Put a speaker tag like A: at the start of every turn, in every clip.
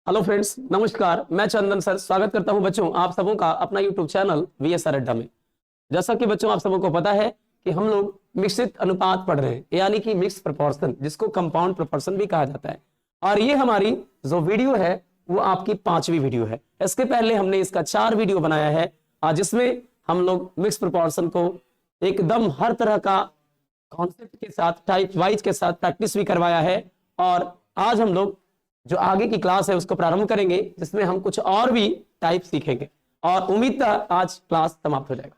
A: Hello friends, नमस्कार। मैं चंदन sir स्वागत करता हूं बच्चों आप सबों का अपना यूट्यूब चैनल वीएसआर अड्डा में। जैसा कि बच्चों आप सबों को पता है कि हम लोग मिश्रित अनुपात पढ़ रहे हैं, यानी कि मिक्स प्रोपोर्शन, जिसको कंपाउंड प्रोपोर्शन भी कहा जाता है। और ये हमारी जो वीडियो है वो आपकी 5वीं वीडियो है। इसके पहले हमने इसका 4 वीडियो बनाया है, जिसमें हम लोग मिक्स प्रोपोर्शन को एकदम हर तरह का कॉन्सेप्ट के साथ, टाइप वाइज के साथ प्रैक्टिस भी करवाया है। और आज हम लोग जो आगे की क्लास है उसको प्रारंभ करेंगे, जिसमें हम कुछ और भी टाइप सीखेंगे और उम्मीद है आज क्लास समाप्त हो जाएगा।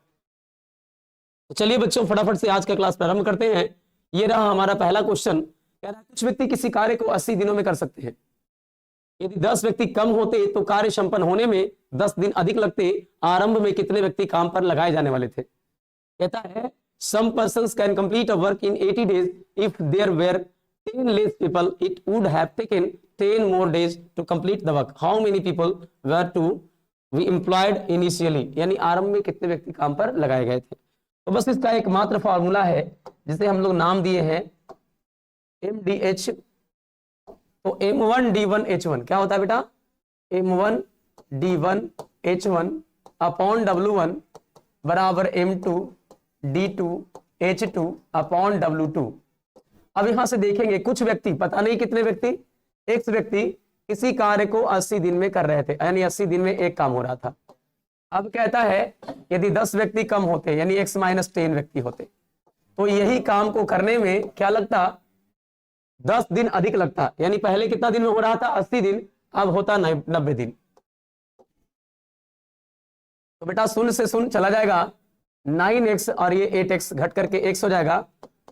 A: तो चलिए बच्चों, फटाफट से आज का क्लास प्रारंभ करते हैं। ये रहा हमारा पहला क्वेश्चन। कह रहा है कुछ व्यक्ति किसी कार्य को 80 दिनों में कर सकते हैं। यदि 10 व्यक्ति कम होते तो कार्य संपन्न होने में 10 दिन अधिक लगते। आरंभ में कितने व्यक्ति काम पर लगाए जाने वाले थे? कहता है some persons can complete a work in 80 days if there were 10 less people it would have taken 10 more days to complete the work. How many people were to be employed initially? यानी आरंभ में कितने व्यक्ति काम पर लगाए गए थे। तो बस इसका एकमात्र फॉर्मूला है जिसे हम लोग नाम दिए हैं MDH। तो M1D1H1 क्या होता है बेटा? M1D1H1 अपॉन W1 बराबर M2D2H2 अपॉन W2। अब यहां से देखेंगे कुछ व्यक्ति, पता नहीं कितने व्यक्ति, X व्यक्ति किसी कार्य को 80 दिन में कर रहे थे, यानी 80 दिन में एक काम हो रहा था। अब कहता है यदि 10 व्यक्ति कम होते, यानी X माइनस 10 व्यक्ति होते, तो यही काम को करने में क्या लगता? 10 दिन अधिक लगता। यानी पहले कितना दिन में हो रहा था? 80 दिन, अब होता 90 दिन। तो बेटा शून्य से शून्य चला जाएगा, 9x और ये 8x घट करके x हो जाएगा,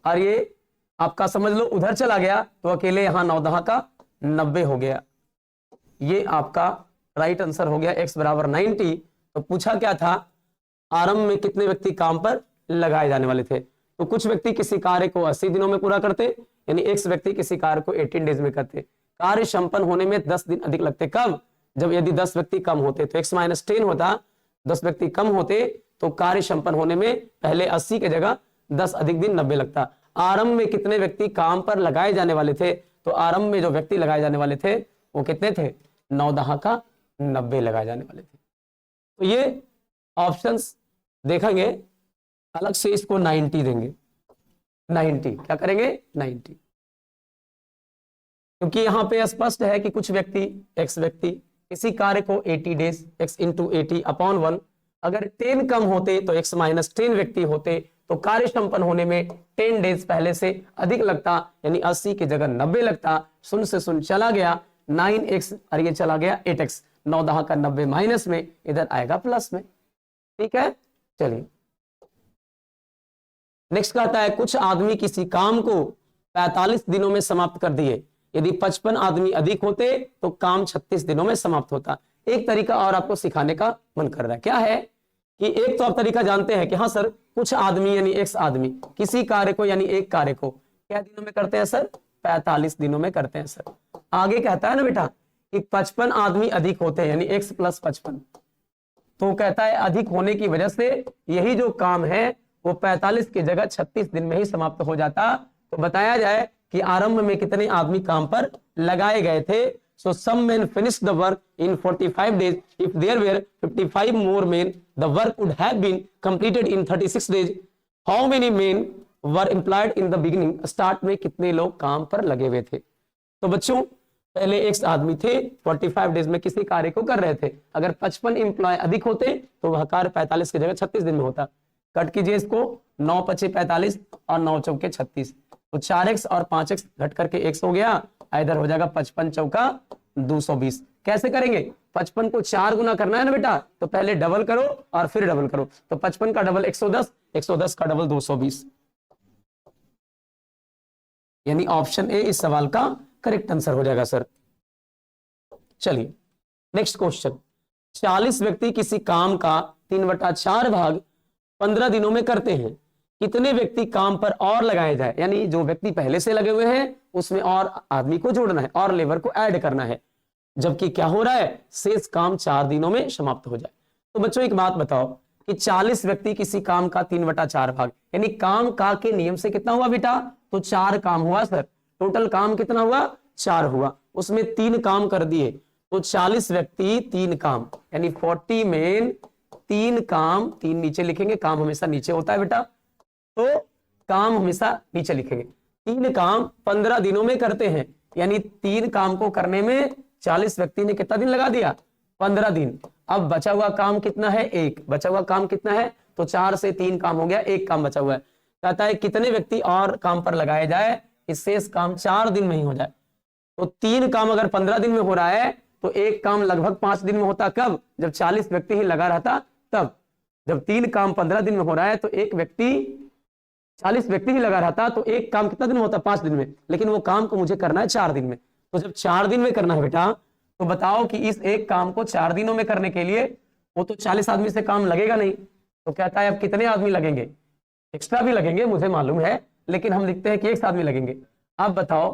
A: और ये आपका समझ लो उधर चला गया तो अकेले यहां 9 का 90 हो गया। ये आपका राइट आंसर हो गया, x बराबर 90। तो पूछा क्या था? आरंभ में कितने व्यक्ति काम पर लगाए जाने वाले थे। तो कुछ व्यक्ति किसी कार्य को 80 दिनों में पूरा करते, यानी x व्यक्ति किसी कार्य को 18 डेज में करते। कार्य संपन्न होने में 10 दिन अधिक लगते। कब? जब यदि 10 व्यक्ति कम होते तो x माइनस 10 होता, 10 व्यक्ति कम होते तो कार्य संपन्न होने में पहले 80 की जगह 10 अधिक दिन 90 लगता। आरंभ में कितने व्यक्ति काम पर लगाए जाने वाले थे? तो आरंभ में जो व्यक्ति लगाए जाने वाले थे वो कितने थे? 9 का 90 लगाए जाने वाले थे। तो ये ऑप्शंस देखेंगे, अलग से इसको 90 देंगे। 90 क्या करेंगे? 90, क्योंकि यहां पे स्पष्ट है कि कुछ व्यक्ति, X व्यक्ति किसी कार्य को 80 डेज, X इंटू 80 अपॉन 1, अगर 10 कम होते तो X माइनस 10 व्यक्ति होते तो कार्य संपन्न होने में 10 डेज पहले से अधिक लगता, यानी 80 की जगह 90 लगता। शून्य से शून्य चला गया, 9x और ये चला गया 8x, 9 का 90 माइनस में, इधर आएगा प्लस में। ठीक है, चलिए नेक्स्ट कहता है कुछ आदमी किसी काम को 45 दिनों में समाप्त कर दिए। यदि 55 आदमी अधिक होते तो काम 36 दिनों में समाप्त होता। एक तरीका और आपको सिखाने का मन कर रहा है। क्या है कि एक तो आप तरीका जानते हैं कि हाँ सर, कुछ आदमी यानी X आदमी किसी कार्य को, यानी एक कार्य को क्या दिनों में करते हैं सर? 45 दिनों में करते हैं सर। आगे कहता है ना बेटा कि 55 आदमी अधिक होते हैं, यानी X प्लस 55। तो कहता है अधिक होने की वजह से यही जो काम है वो 45 की जगह 36 दिन में ही समाप्त हो जाता। तो बताया जाए कि आरंभ में कितने आदमी काम पर लगाए गए थे। So some men finished the work in 45 days. If there were 55 more men, the work would have been completed in 36 days. How many men were employed in the beginning? Start में कितने लोग काम पर लगे हुए थे? तो बच्चों पहले X आदमी थे, 45 डेज में किसी कार्य को कर रहे थे। अगर 55 एम्प्लॉय अधिक होते तो वह कार्य 45 की जगह 36 दिन में होता। कट कीजिए इसको, 9 पचे 45 और 9 चौके 36, तो 4x और 5x घट करके x हो गया। इधर हो जाएगा 55 चौका 220। कैसे करेंगे? 55 को 4 गुना करना है ना बेटा, तो पहले डबल करो और फिर डबल करो। तो 55 का डबल 110, 110 का डबल 220, यानी ऑप्शन ए इस सवाल का करेक्ट आंसर हो जाएगा सर। चलिए नेक्स्ट क्वेश्चन। 40 व्यक्ति किसी काम का 3/4 भाग 15 दिनों में करते हैं। कितने व्यक्ति काम पर और लगाए जाए? यानी जो व्यक्ति पहले से लगे हुए हैं उसमें और आदमी को जोड़ना है और लेबर को ऐड करना है, जबकि क्या हो रहा है? शेष काम 4 दिनों में समाप्त हो जाए। तो बच्चों एक बात बताओ कि 40 व्यक्ति किसी काम का 3/4 भाग, यानी काम का के नियम से कितना हुआ बेटा? तो 4 काम हुआ सर। टोटल काम कितना हुआ? 4 हुआ। उसमें 3 काम कर दिए तो 40 व्यक्ति 3 काम, यानी 40 मेन 3 काम, 3 नीचे लिखेंगे, काम हमेशा नीचे होता है बेटा, तो काम हमेशा नीचे लिखेंगे। 3 काम 15 दिनों में करते हैं, यानी 3 काम को करने में 40 व्यक्ति ने कितना दिन लगा दिया, 15 दिन। अब बचा हुआ काम कितना है, 1 बचा हुआ काम कितना है, तो 4 से 3 काम हो गया, 1 काम बचा हुआ है। कहता है कितने व्यक्ति और काम पर लगाए जाए, इस शेष काम 4 दिन में ही हो जाए। तो 3 काम अगर 15 दिन में हो रहा है तो 1 काम लगभग 5 दिन में होता, कब, जब 40 व्यक्ति ही लगा रहता तब। जब 3 काम 15 दिन में हो रहा है तो 40 व्यक्ति ही लगा रहता, तो 1 काम कितना दिन में होता, 5 दिन में, लेकिन वो काम को मुझे करना है 4 दिन में। तो जब 4 दिन में करना है बेटा, तो बताओ कि इस 1 काम को 4 दिनों में करने के लिए वो तो 40 आदमी से काम लगेगा नहीं, तो कहता है अब कितने आदमी लगेंगे, एक्स्ट्रा भी लगेंगे मुझे मालूम है, लेकिन हम लिखते हैं कि 1 आदमी लगेंगे। अब बताओ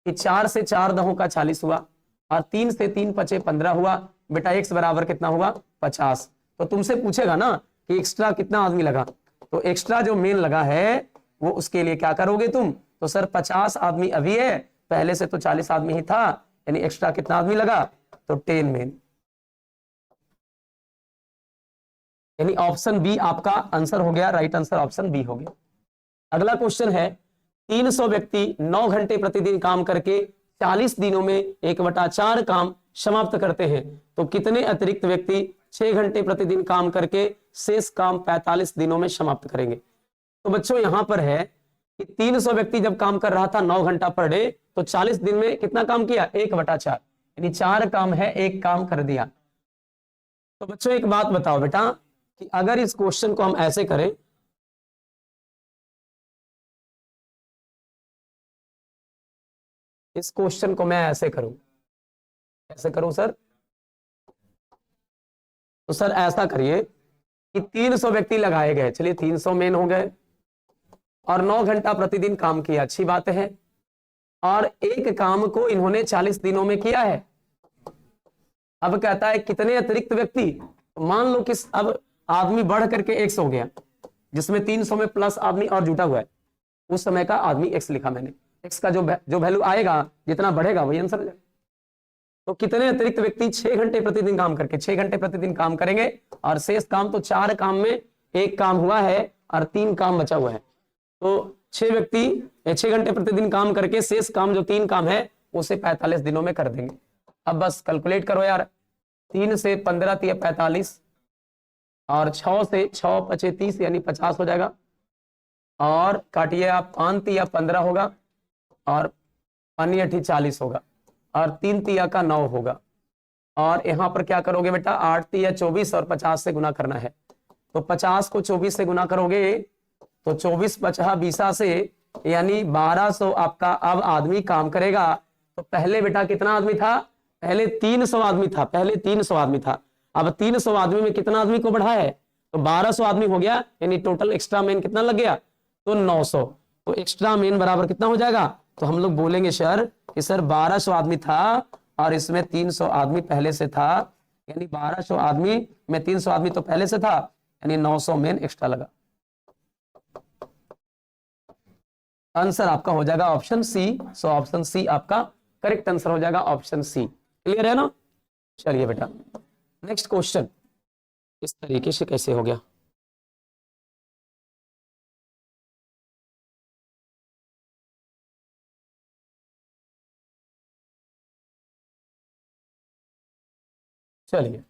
A: कि 4 से 4 दहों का 40 हुआ, और 3 से 3 पचे 15 हुआ, बेटा x बराबर कितना हुआ, 50। तो तुमसे पूछेगा ना कि एक्स्ट्रा कितना आदमी लगा, तो एक्स्ट्रा जो मेन लगा है वो उसके लिए क्या करोगे तुम, तो सर 50 आदमी अभी है, पहले से तो 40 आदमी ही था, यानी एक्स्ट्रा कितना आदमी लगा, तो 10 मेन। यानी ऑप्शन बी आपका आंसर हो गया, राइट आंसर ऑप्शन बी हो गया। अगला क्वेश्चन है 300 व्यक्ति 9 घंटे प्रतिदिन काम करके 40 दिनों में 1/4 काम समाप्त करते हैं, तो कितने अतिरिक्त व्यक्ति 6 घंटे प्रतिदिन काम करके शेष काम 45 दिनों में समाप्त करेंगे। तो बच्चों यहां पर है कि 300 व्यक्ति जब काम कर रहा था 9 घंटा पर डे, तो 40 दिन में कितना काम किया, 1/4, यानी 4 काम है, 1 काम कर दिया। तो बच्चों एक बात बताओ बेटा कि अगर इस क्वेश्चन को हम ऐसे करें, इस क्वेश्चन को मैं ऐसे करूं, ऐसे करूं सर, तो सर ऐसा करिए कि 300 व्यक्ति लगाए गए, चलिए 300 मेन हो गए, और 9 घंटा प्रतिदिन काम किया, अच्छी बात है, और 1 काम को इन्होंने 40 दिनों में किया है। अब कहता है कितने अतिरिक्त व्यक्ति, तो मान लो कि अब आदमी बढ़ करके 100 हो गया, जिसमें 300 में प्लस आदमी और जुटा हुआ है, उस समय का आदमी x लिखा मैंने, x का जो वैल्यू आएगा जितना बढ़ेगा वही आंसर हो जाएगा। तो कितने अतिरिक्त व्यक्ति 6 घंटे प्रतिदिन काम करके 6 घंटे प्रतिदिन काम करेंगे, और शेष काम, तो 4 काम में 1 काम हुआ है और 3 काम बचा हुआ है, तो 6 व्यक्ति 6 घंटे प्रतिदिन काम करके शेष काम जो 3 काम है उसे 45 दिनों में कर देंगे। अब बस कैलकुलेट करो यार, 3 से 15 तिया 45, और 6 से 6 पचे 30, यानी 50 हो जाएगा, और काटिए आप 5 तिया 15 होगा, और 5 40 होगा, और 3 तिया का 9 होगा, और यहाँ पर क्या करोगे बेटा, 8 तिया 24 और 50 से गुना करना है, तो 50 को 24 से गुना करोगे तो 24 पचा 20 से, यानी 1200 आपका अब आदमी काम करेगा। तो पहले बेटा कितना आदमी था, पहले 300 आदमी था, पहले 300 आदमी था, अब 300 आदमी में कितना आदमी को बढ़ा है, तो 1200 आदमी हो गया, यानी टोटल एक्स्ट्रा मेन कितना लग गया, तो 900। तो एक्स्ट्रा मेन बराबर कितना हो जाएगा, तो हम लोग बोलेंगे सर कि सर 1200 आदमी था और इसमें 300 आदमी पहले से था, यानी 1200 आदमी में 300 आदमी तो पहले से था, यानी 900 मेन एक्स्ट्रा लगा। आंसर आपका हो जाएगा option C. So option C आपका करेक्ट आंसर हो जाएगा, ऑप्शन सी। क्लियर है ना। चलिए बेटा नेक्स्ट क्वेश्चन इस तरीके से कैसे हो गया, चलिए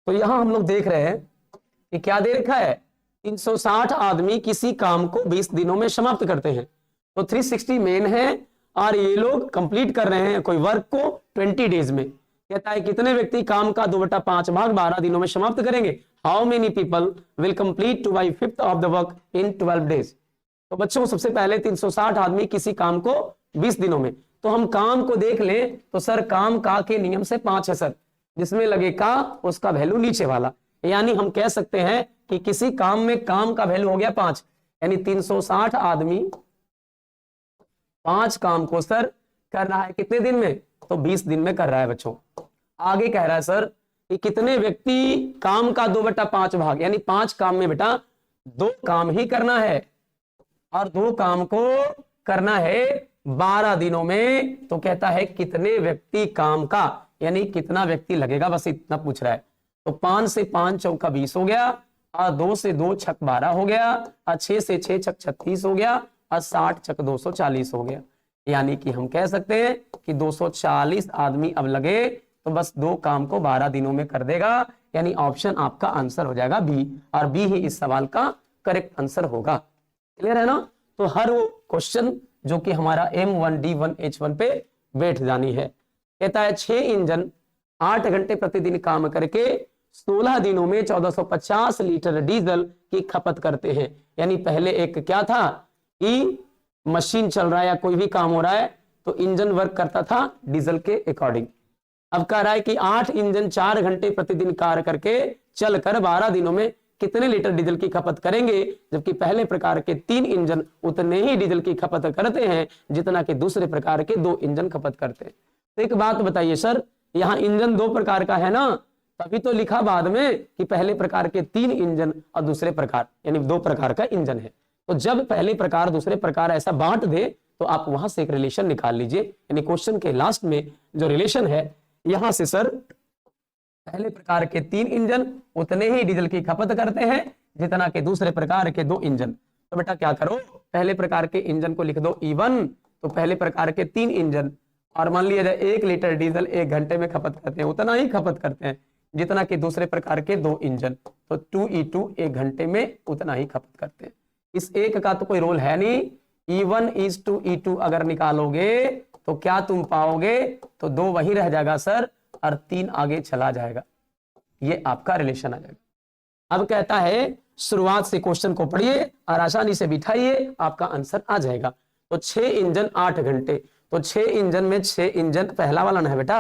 A: तो यहां हम लोग देख रहे हैं कि क्या दे रखा है, 360 आदमी किसी काम को 20 दिनों में समाप्त करते हैं, तो 360 मेन है और ये लोग कंप्लीट कर रहे हैं कोई वर्क को 20 डेज में। कहता है कितने व्यक्ति काम का 2/5 भाग 12 दिनों में समाप्त करेंगे, how many people will complete 2/5 of the work in 12 days. तो बच्चों सबसे पहले 360 आदमी किसी काम को 20 दिनों में, तो हम काम को देख लें तो सर काम का के नियम से 5 है सर, जिसमें लगे का उसका वैल्यू नीचे वाला, यानी हम कह सकते हैं कि किसी काम में काम का वैल्यू हो गया 5, यानी 360 आदमी 5 काम को सर कर रहा है कितने दिन में, तो 20 दिन में कर रहा है बच्चों। आगे कह रहा है सर कि कितने व्यक्ति काम का 2/5 भाग, यानी 5 काम में बेटा 2 काम ही करना है, और 2 काम को करना है 12 दिनों में, तो कहता है कितने व्यक्ति काम का, यानी कितना व्यक्ति लगेगा, बस इतना पूछ रहा है। तो 5 से 5 चौका 20 हो गया, और 2 से 2 छक 12 हो गया, और 6 से 6 छक 36 हो गया, और 60 छक 240 हो गया। यानी कि हम कह सकते हैं कि 240 आदमी अब लगे, तो बस 2 काम को 12 दिनों में कर देगा। यानी ऑप्शन आपका आंसर हो जाएगा बी, और बी ही इस सवाल का करेक्ट आंसर होगा। क्लियर है ना? तो हर वो क्वेश्चन जो कि हमारा M1D1H1 पे बैठ जानी है। कहता है 6 इंजन 8 घंटे प्रतिदिन काम करके 16 दिनों में 1450 लीटर डीजल की खपत करते हैं। यानी पहले एक क्या था कि मशीन चल रहा है या कोई भी काम हो रहा है तो इंजन वर्क करता था डीजल के अकॉर्डिंग। अब कह रहा है कि 8 इंजन 4 घंटे प्रतिदिन कार्य करके चलकर 12 दिनों में कितने लीटर डीजल की खपत करेंगे, जबकि पहले प्रकार के 3 इंजन उतने ही डीजल की खपत करते हैं जितना कि दूसरे प्रकार के 2 इंजन खपत करते हैं। तो एक बात बताइए सर, यहाँ इंजन 2 प्रकार का है ना, तभी तो लिखा बाद में कि पहले प्रकार के 3 इंजन और दूसरे प्रकार यानी 2 प्रकार का इंजन है। तो जब पहले प्रकार दूसरे प्रकार ऐसा बांट दे तो आप वहां से एक रिलेशन निकाल लीजिए। यानी क्वेश्चन के लास्ट में जो रिलेशन है यहां से सर पहले प्रकार के 3 इंजन उतने ही डीजल की खपत करते हैं जितना कि दूसरे प्रकार के 2 इंजन। तो बेटा क्या करो, पहले प्रकार के इंजन को लिख दो E1, तो पहले प्रकार के 3 इंजन, और मान लिया जाए 1 लीटर डीजल 1 घंटे में खपत करते हैं, उतना ही खपत करते हैं जितना कि दूसरे प्रकार के 2 इंजन। तो 2E2 1 घंटे में उतना ही खपत करते हैं। इस एक का तो कोई रोल है नहीं, E1 is to E2 अगर निकालोगे तो क्या तुम पाओगे, तो 2 वही रह जाएगा सर और 3 आगे चला जाएगा। ये आपका रिलेशन आ जाएगा। अब कहता है शुरुआत से क्वेश्चन को पढ़िए और आसानी से बिठाइए, आपका आंसर आ जाएगा। तो 6 इंजन 8 घंटे, तो 6 इंजन में 6 इंजन पहला वाला ना है बेटा।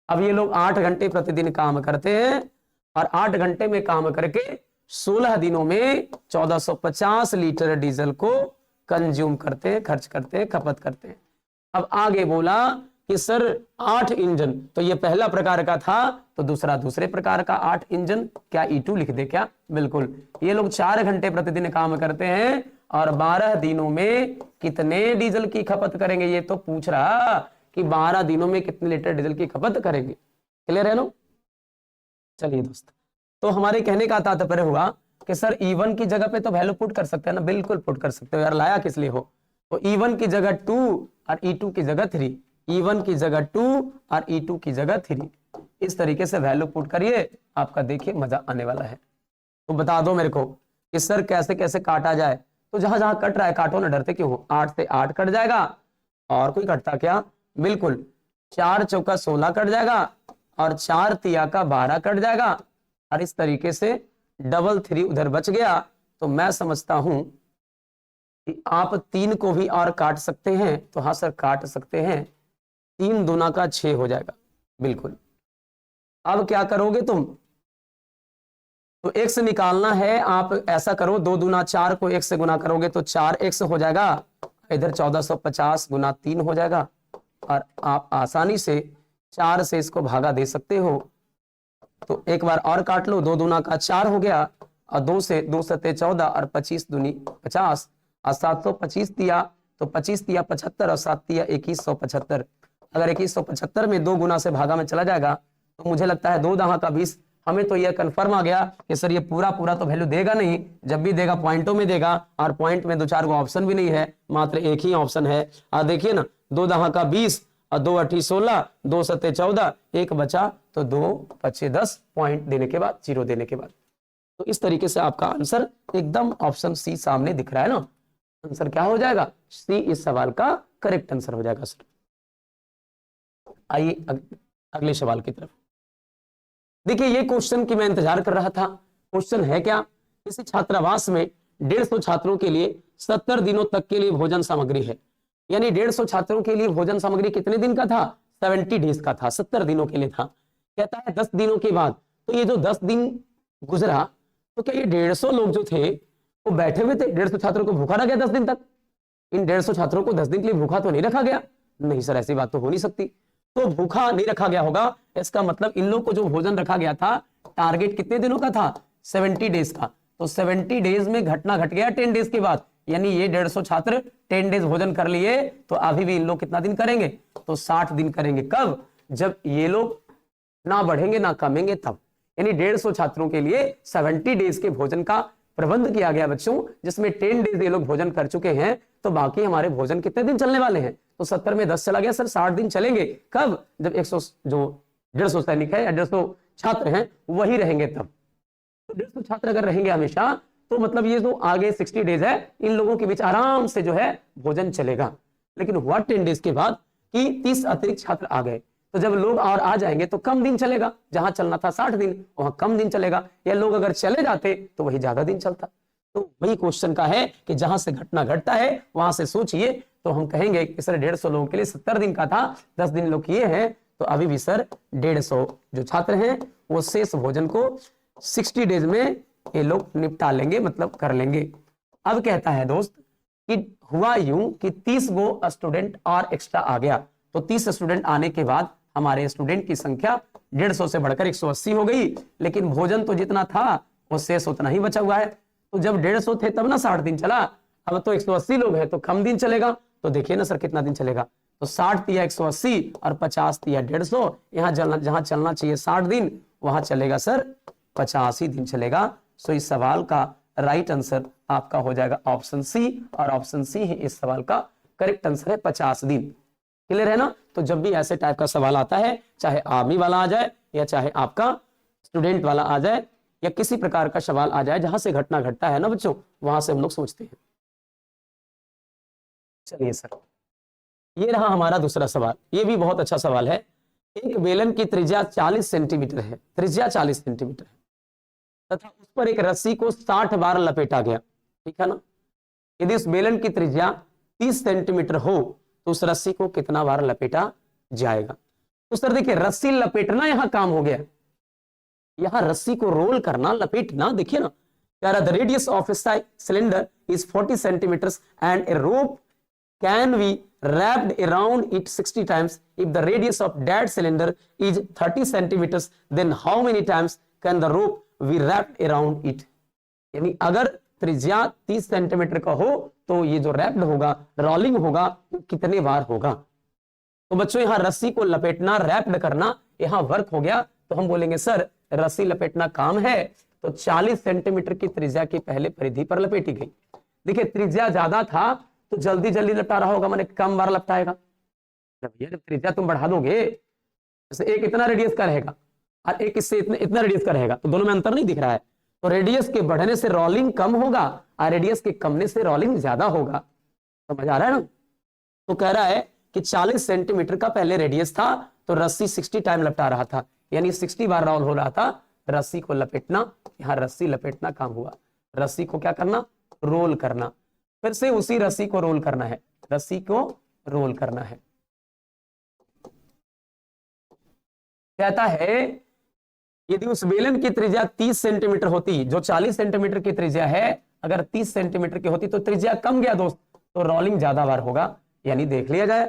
A: अब ये लोग 8 घंटे प्रतिदिन काम करते हैं और 8 घंटे में काम करके 16 दिनों में 1450 लीटर डीजल को कंज्यूम करते हैं, खर्च करते हैं, खपत करते हैं। अब आगे बोला कि सर 8 इंजन, तो ये पहला प्रकार का था, तो दूसरा दूसरे प्रकार का 8 इंजन, क्या E2 लिख दे क्या? बिल्कुल। ये लोग 4 घंटे प्रतिदिन काम करते हैं और 12 दिनों में कितने डीजल की खपत करेंगे, ये तो पूछ रहा कि 12 दिनों में कितने लीटर डीजल की खपत करेंगे। क्लियर है ना? चलिए दोस्त, तो हमारे कहने का तात्पर्य हुआ कि सर E1 की जगह पे तो वैल्यू पुट कर सकते हैं ना, बिल्कुल पुट कर सकते हो यार, लाया किस लिए हो। तो E1 की जगह 2 और E2 की जगह 3, E1 की जगह 2 और E2 की जगह 3, इस तरीके से वैल्यू पुट करिए, आपका देखिए मजा आने वाला है। तो बता दो मेरे को कि सर कैसे कैसे काटा जाए। तो जहां जहां कट रहा है काटो ना, डरते क्यों हो। 8 से 8 कट जाएगा, और कोई कटता क्या? बिल्कुल 4 चौका 16 कट जाएगा, और 4 तिया का 12 कट जाएगा, और इस तरीके से डबल 3 उधर बच गया। तो मैं समझता हूं कि आप 3 को भी और काट सकते हैं। तो हाँ सर काट सकते हैं, 3 दूना का 6 हो जाएगा। बिल्कुल। अब क्या करोगे तुम, तो x निकालना है। आप ऐसा करो, 2 दूना 4 को 1 से गुना करोगे तो 4x हो जाएगा, इधर 1450 गुना 3 हो जाएगा, और आप आसानी से 4 से इसको भागा दे सकते हो। तो एक बार और काट लो, 2 दूना का 4 हो गया, और 2 से 2 सत्ते 14 और 25 दूनी 50 और 725 दिया, तो 25 दिया 75 और 7 दिया 2175। अगर 2175 में 2 गुना से भागा में चला जाएगा तो मुझे लगता है 2 दहा का 20। हमें तो यह कंफर्म आ गया कि सर ये पूरा पूरा तो वैल्यू देगा नहीं, जब भी देगा पॉइंटों में देगा, और पॉइंट में 2-4 ऑप्शन भी नहीं है, मात्र एक ही ऑप्शन है। और देखिए ना, 2 दहा का 20 और 2 8 16, 2 7 14, एक बचा, तो 2 5 10 पॉइंट देने के बाद, 0 देने के बाद। तो इस तरीके से आपका आंसर एकदम ऑप्शन सी सामने दिख रहा है ना। आंसर क्या हो जाएगा? सी इस सवाल का करेक्ट आंसर हो जाएगा सर। आइए अगले सवाल की तरफ। देखिए ये क्वेश्चन की मैं इंतजार कर रहा था। क्वेश्चन है क्या, किसी छात्रावास में 150 छात्रों के लिए 70 दिनों तक के लिए भोजन सामग्री है। यानी 150 छात्रों के लिए भोजन सामग्री कितने दिन का था? 70 डेज का था, 70 दिनों के लिए था। कहता है 10 दिनों के बाद, तो ये जो 10 दिन गुजरा, तो क्या ये 150 लोग जो थे वो बैठे हुए थे? 150 छात्रों को भूखा रखा गया 10 दिन तक? इन 150 छात्रों को 10 दिन के लिए भूखा तो नहीं रखा गया। नहीं सर, ऐसी बात तो हो नहीं सकती। तो भूखा नहीं रखा गया होगा, इसका मतलब इन लोग को जो भोजन रखा गया था, टारगेट कितने दिनों का था? 70 डेज का। तो 70 डेज में घटना घट गया 10 डेज के बाद, यानी ये 150 छात्र 10 डेज भोजन कर लिए, तो अभी भी इन लोग कितना दिन करेंगे, तो 60 दिन करेंगे। कब, जब ये लोग ना बढ़ेंगे ना कमेंगे तब। यानी 150 छात्रों के लिए 70 डेज के भोजन का प्रबंध किया गया बच्चों, जिसमें 10 डेज ये लोग भोजन कर चुके हैं, तो बाकी हमारे भोजन कितने दिन चलने वाले हैं, तो 70 में 10 चला गया सर, 60 दिन चलेंगे। कब, जब 100 जो 150 सैनिक है या 150 छात्र हैं वही रहेंगे तब। तो 150 छात्र अगर रहेंगे हमेशा, तो मतलब ये जो आगे 60 डेज है इन लोगों के बीच आराम से जो है भोजन चलेगा। लेकिन हुआ 10 डेज के बाद कि 30 अतिरिक्त छात्र आ गए, तो जब लोग और आ जाएंगे तो कम दिन चलेगा, जहां चलना था 60 दिन वहां कम दिन चलेगा, या लोग अगर चले जाते तो वही ज्यादा दिन चलता। तो वही क्वेश्चन का है कि जहां से घटना घटता है वहां से सोचिए, तो हम कहेंगे कि सर 150 लोगों के लिए 70 दिन का था, 10 दिन लोग किए हैं, तो अभी भी सर 150 जो छात्र हैं वो शेष भोजन को 60 डेज में ये लोग निपटा लेंगे, मतलब कर लेंगे। अब कहता है दोस्त कि हुआ यूं कि 30 गो स्टूडेंट और एक्स्ट्रा आ गया, तो 30 स्टूडेंट आने के बाद हमारे स्टूडेंट की संख्या 150 से बढ़कर 180 हो गई, लेकिन भोजन तो जितना था वो शेष उतना ही बचा हुआ है। तो जब 150 थे तब ना 60 दिन चला, अब तो 180 लोग हैं तो कम दिन चलेगा। तो देखिए ना सर कितना दिन चलेगा, तो 60 दिया 180 और 50 दिया 150, यहाँ जहां चलना चाहिए 60 दिन वहां चलेगा सर 50 ही दिन चलेगा। सो इस सवाल का राइट आंसर आपका हो जाएगा ऑप्शन सी, और ऑप्शन सी है इस सवाल का करेक्ट आंसर है 50 दिन। क्लियर है ना। तो जब भी ऐसे टाइप का सवाल आता है, चाहे आर्मी वाला आ जाए या चाहे आपका स्टूडेंट वाला आ जाए या किसी प्रकार का सवाल आ जाए जहां से घटना घटता है ना बच्चों, वहां से हम लोग सोचते हैं। चलिए सर, ये रहा हमारा दूसरा सवाल, ये भी बहुत अच्छा सवाल है। एक बेलन की त्रिज्या 40 सेंटीमीटर है, त्रिज्या 40 सेंटीमीटर है तथा उस पर एक रस्सी को 60 बार लपेटा गया, ठीक है ना। यदि उस बेलन की त्रिज्या 30 सेंटीमीटर हो तो उस रस्सी को कितना बार लपेटा जाएगा। तो सर देखिए, रस्सी लपेटना यहां काम हो गया, यहां रस्सी को रोल करना, लपेटना। देखिए ना, the radius of a cylinder is 40 centimetres and a rope can be wrapped around it 60 times. If the radius of that cylinder is 30 centimeters, then how many times can the rope be wrapped around it? यानी अगर त्रिज्या 30 centimetre का हो तो ये जो wrapped होगा, rolling होगा, वो कितने बार होगा। तो बच्चों यहाँ रस्सी को लपेटना, रैप्ड करना, यहाँ वर्क हो गया। तो हम बोलेंगे सर रस्सी लपेटना काम है, तो 40 सेंटीमीटर की त्रिज्या की पहले परिधि पर लपेटी गई। देखिए त्रिज्या ज्यादा था तो जल्दी जल्दी लपटा रहा होगा, मैंने कम बार लपटाएगा। जब त्रिज्या तुम बढ़ा दोगे, जैसे एक इतना रेडियस का रहेगा और एक इससे इतना रेडियस का रहेगा, तो दोनों में अंतर नहीं दिख रहा है। तो रेडियस के बढ़ने से रोलिंग कम होगा और रेडियस के कमने से रोलिंग ज्यादा होगा। समझ आ रहा है ना। तो कह रहा है कि 40 सेंटीमीटर का पहले रेडियस था तो रस्सी 60 टाइम लपटा रहा था, यानी 60 बार रोल हो रहा था। रस्सी को लपेटना, यहाँ रस्सी लपेटना काम हुआ, रस्सी को क्या करना, रोल करना, फिर से उसी रस्सी को रोल करना है, रस्सी को रोल करना है। कहता है यदि उस बेलन की त्रिज्या 30 सेंटीमीटर होती, जो 40 सेंटीमीटर की त्रिज्या है, अगर 30 सेंटीमीटर की होती तो त्रिज्या कम गया दोस्त, तो रोलिंग ज्यादा बार होगा। यानी देख लिया जाए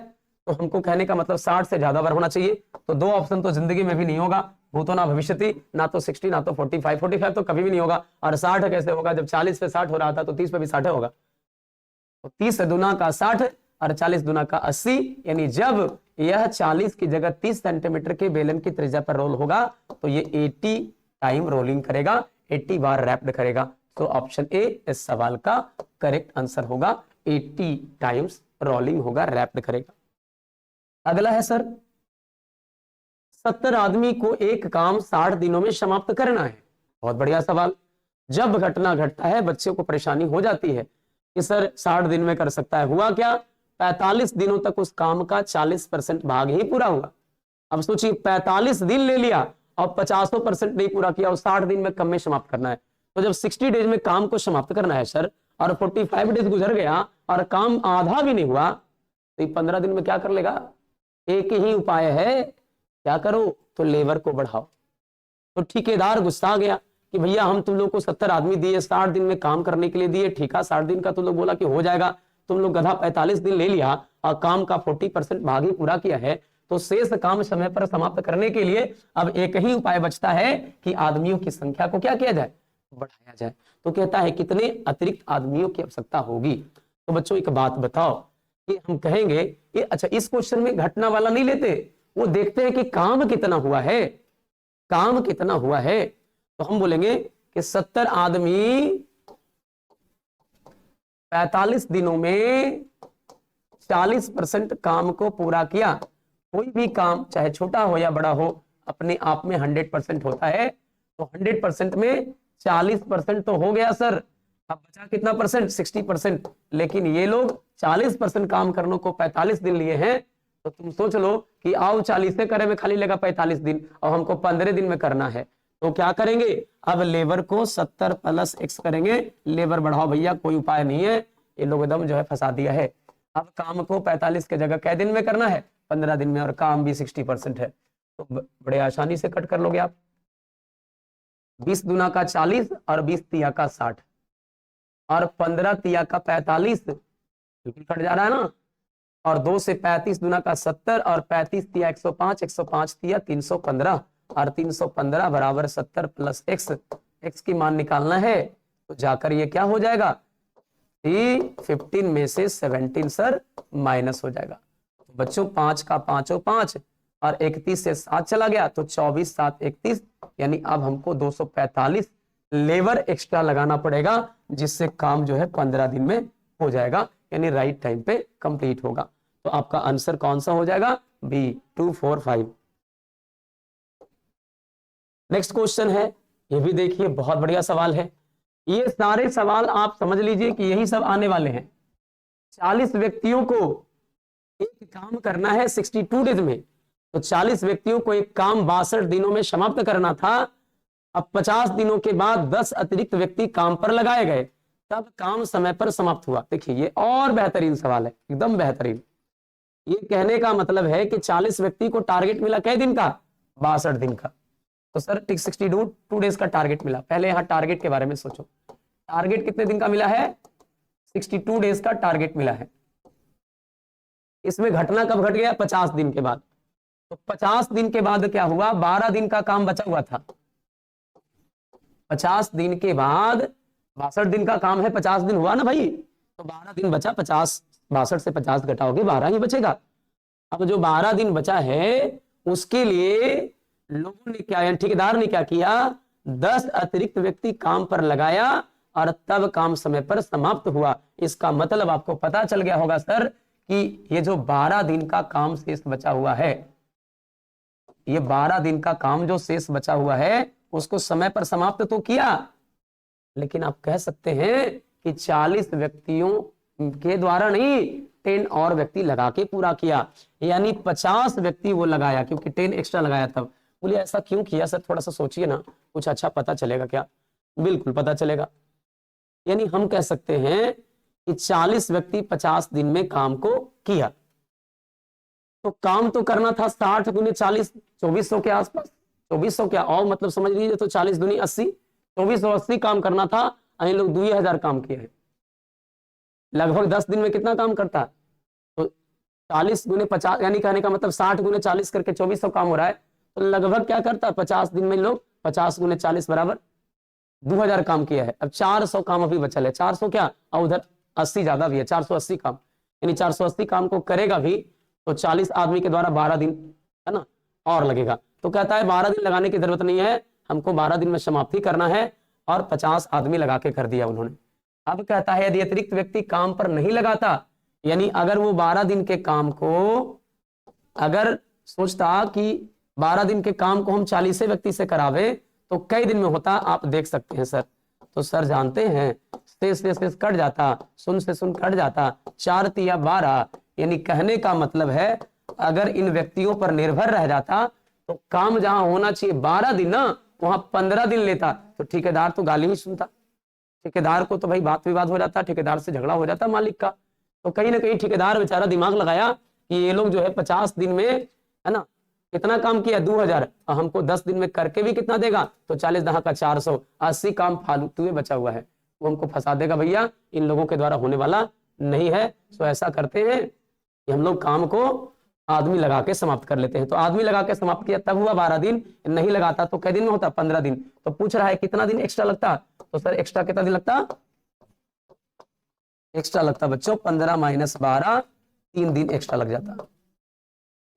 A: तो हमको कहने का मतलब 60 से ज्यादा बार होना चाहिए। तो दो ऑप्शन तो जिंदगी में भी नहीं होगा, भूतो ना भविष्यति, ना तो 60 ना तो 45। 45 तो कभी भी नहीं होगा, और 60 कैसे होगा, जब 40 पे 60 हो रहा था तो 30 पे भी 60 होगा। तो 30 दुना का 60 और 40 दुना का 80, यानी जब यह 40 की जगह 30 सेंटीमीटर के बेलन की त्रिज्या पर रोल होगा तो ये 80 टाइम रोलिंग करेगा, 80 बार रैप्ड करेगा। तो ऑप्शन ए इस सवाल का करेक्ट आंसर होगा, 80 टाइम्स रोलिंग होगा, रैप्ड करेगा। अगला है सर, 70 आदमी को एक काम 60 दिनों में समाप्त करना है। बहुत बढ़िया सवाल। जब घटना घटता है बच्चे को परेशानी हो जाती है कि सर 60 दिन में कर सकता है, हुआ क्या, 45 दिनों तक उस काम का 40% भाग ही पूरा हुआ। अब सोचिए 45 दिन ले लिया और 50% नहीं पूरा किया, और 60 दिन में कम में समाप्त करना है। तो जब 60 डेज में काम को समाप्त करना है सर, और 45 डेज गुजर गया और काम आधा भी नहीं हुआ, तो 15 दिन में क्या कर लेगा। एक ही उपाय है, क्या करो, तो लेबर को बढ़ाओ। तो ठेकेदार गुस्सा गया कि भैया हम तुम लोग को 70 आदमी दिए, 60 दिन में काम करने के लिए दिए, ठेका 60 दिन का तुम लोग बोला कि हो जाएगा, तुम लोग गधा 45 दिन ले लिया और काम का 40% भाग ही पूरा किया है। तो शेष काम समय पर समाप्त करने के लिए अब एक ही उपाय बचता है कि आदमियों की संख्या को क्या किया जाए, बढ़ाया जाए। तो कहता है कितने अतिरिक्त आदमियों की आवश्यकता होगी। तो बच्चों एक बात बताओ कि हम कहेंगे कि अच्छा इस क्वेश्चन में घटना वाला नहीं लेते, वो देखते हैं कि काम कितना हुआ है, काम कितना हुआ है। तो हम बोलेंगे कि 70 आदमी 45 दिनों में 40% काम को पूरा किया। कोई भी काम चाहे छोटा हो या बड़ा हो अपने आप में 100% होता है। तो 100% में 40% तो हो गया सर, अब बचा कितना परसेंट? 60%। लेकिन ये लोग 40% काम करने को 45 दिन लिए हैं। तो तुम सोच लो कि आओ 40 से करे में खाली लेगा 45 दिन और हमको 15 दिन में करना है। तो क्या करेंगे? अब लेबर को 70 प्लस x करेंगे। लेबर बढ़ाओ भैया, कोई उपाय नहीं है, ये लोग एकदम जो है फंसा दिया है। अब काम को 45 के जगह कै दिन में करना है? 15 दिन में, और काम भी 60% है। तो बड़े आसानी से कट कर लोगे आप। 20 दूना का 40 और 20 तिया का 60 और 15 तिया का 45, बिल्कुल कट जा रहा है ना। और 2 से 35 दूना का 70 और 35 तिया 105, 105 तिया 315 और 315 बराबर 70 प्लस x। x की मान निकालना है तो जाकर ये क्या हो जाएगा? 15 में से 17 सर माइनस हो जाएगा। तो बच्चों 5 का 5 5 और 31 से 7 चला गया तो 24 7 31, यानी अब हमको 245 लेबर एक्स्ट्रा लगाना पड़ेगा, जिससे काम जो है 15 दिन में हो जाएगा, यानी राइट टाइम पे कंप्लीट होगा। तो आपका आंसर कौन सा हो जाएगा? बी 2 4 5। नेक्स्ट क्वेश्चन है, ये भी देखिए बहुत बढ़िया सवाल है। ये सारे सवाल आप समझ लीजिए कि यही सब आने वाले हैं। 40 व्यक्तियों को एक काम करना है 62 डेज में, तो 40 व्यक्तियों को एक काम 62 दिनों में समाप्त करना था। अब 50 दिनों के बाद 10 अतिरिक्त व्यक्ति काम पर लगाए गए, तब काम समय पर समाप्त हुआ। देखिए ये और बेहतरीन सवाल है, एकदम बेहतरीन। ये कहने का मतलब है कि 40 व्यक्ति को टारगेट मिला कै दिन का? 62 दिन का। तो सर 62 डेज का टारगेट मिला। पहले यहां टारगेट के बारे में सोचो, टारगेट कितने दिन का मिला है? 62 डेज का टारगेट मिला है। इसमें घटना कब घट गया? 50 दिन के बाद। तो 50 दिन के बाद क्या हुआ? 12 दिन का काम बचा हुआ था। 50 दिन के बाद 62 दिन का काम है, 50 दिन हुआ ना भाई, तो 12 दिन बचा। 50 62 से 50 घटाओगे 12 ही बचेगा। अब जो 12 दिन बचा है उसके लिए लोगों ने क्या, ठेकेदार ने क्या किया? 10 अतिरिक्त व्यक्ति काम पर लगाया और तब काम समय पर समाप्त हुआ। इसका मतलब आपको पता चल गया होगा सर कि ये जो 12 दिन का काम शेष बचा हुआ है, ये 12 दिन का काम जो शेष बचा हुआ है उसको समय पर समाप्त तो किया, लेकिन आप कह सकते हैं कि 40 व्यक्तियों के द्वारा नहीं, 10 और व्यक्ति लगा के पूरा किया, यानी 50 व्यक्ति वो लगाया, क्योंकि 10 एक्स्ट्रा लगाया तब। बोलिए ऐसा क्यों किया सर? थोड़ा सा सोचिए ना, कुछ अच्छा पता चलेगा क्या? बिल्कुल पता चलेगा। यानी हम कह सकते हैं कि 40 व्यक्ति 50 दिन में काम को किया, तो काम तो करना था 60 गुने 40, 2400 के आसपास। 2400 क्या और मतलब समझ लीजिए, तो 40 दूनी 80, 2480 काम करना था। अभी लोग 2000 काम किए हैं। लगभग 10 दिन में कितना काम करता है? तो 40 गुने 50, यानी कहने का मतलब 60 गुने 40 करके 2400 काम हो रहा है। तो लगभग क्या करता है 50 दिन में लोग? 50 गुने 40 बराबर 2000 काम किया है। अब 400 काम अभी बचल है। 400 क्या, और उधर 80 ज्यादा भी है, 480 काम, यानी 480 काम को करेगा भी तो 40 आदमी के द्वारा 12 दिन है ना और लगेगा। तो कहता है 12 दिन लगाने की जरूरत नहीं है, हमको 12 दिन में समाप्ति करना है, और 50 आदमी लगा के कर दिया उन्होंने। अब कहता है यदि अतिरिक्त व्यक्ति काम पर नहीं लगाता, यानी अगर वो 12 दिन के काम को, अगर सोचता कि 12 दिन के काम को हम 40 व्यक्ति से करावे तो कई दिन में होता, आप देख सकते हैं सर। तो सर जानते हैं शेष कट जाता, सुन से सुन कट जाता, 4 तिया 12, यानी कहने का मतलब है अगर इन व्यक्तियों पर निर्भर रह जाता तो काम जहां होना चाहिए 12 दिन ना, वहां 15 दिन लेता, तो ठेकेदार तो गाली ही सुनता। ठेकेदार को तो भाई बात विवाद हो जाता, ठेकेदार से झगड़ा हो जाता मालिक का। तो कहीं ना कहीं ठेकेदार बेचारा दिमाग लगाया कि ये लोग जो है 50 दिन में है ना कितना काम किया? 2000, और हमको 10 दिन में करके भी कितना देगा? तो 40 दहा का 400, 80 काम फालतू में बचा हुआ है, वो हमको फंसा देगा भैया, इन लोगों के द्वारा होने वाला नहीं है। तो ऐसा करते हैं कि हम लोग काम को आदमी लगा के समाप्त कर लेते हैं। तो आदमी लगा के समाप्त किया तब हुआ 12 दिन, नहीं लगाता तो कै दिन में होता 15 दिन। तो पूछ रहा है कितना दिन एक्स्ट्रा लगता, तो सर एक्स्ट्रा कितना दिन लगता, एक्स्ट्रा लगता बच्चों 15 - 12, 3 दिन एक्स्ट्रा लग जाता।